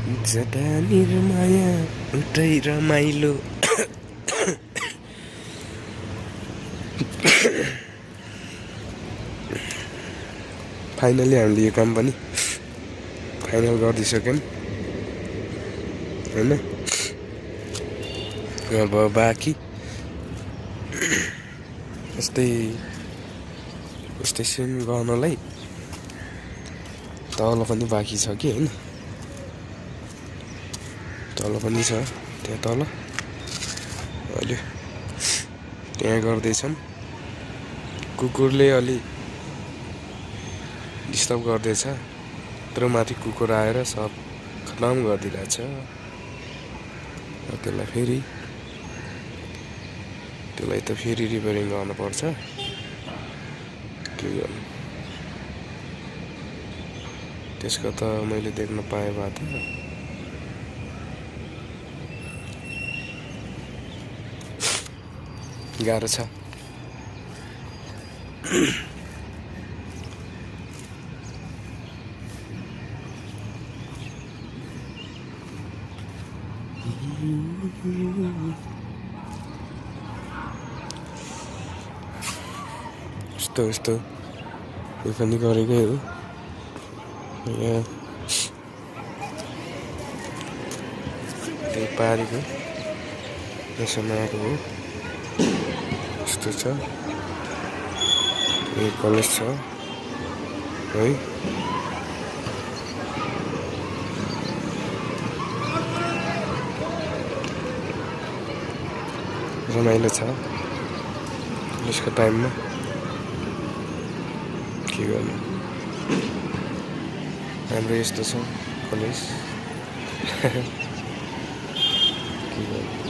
जता निर्माया उतै रमाइलो। फाइनली हामीले यो काम पनि फाइनल गरिदिइसक्यौँ हैन। अब बाँकी यस्तै स्टेसन गर्नलाई तल पनि बाँकी छ कि हैन। तल पनि छ त्यहाँ तल अहिले त्यहाँ गर्दैछन्। कुकुरले अलि डिस्टर्ब गर्दैछ तर माथि कुकुर आएर सब खतम गरिदिरहेछ। त्यसलाई त फेरि रिपेयरिङ गर्नुपर्छ। के गर्नु त्यसको त मैले देख्न पाएँ भए त गाह्रो छ। यस्तो यो पनि गरेकै हो। यहाँ त्यही पारेको यसो आएको हो। यस्तो छ यो कलेज छ है। रमाइलो छ कलेजको टाइममा। के गर्नु हाम्रो यस्तो छ कलेज। के गर्नु।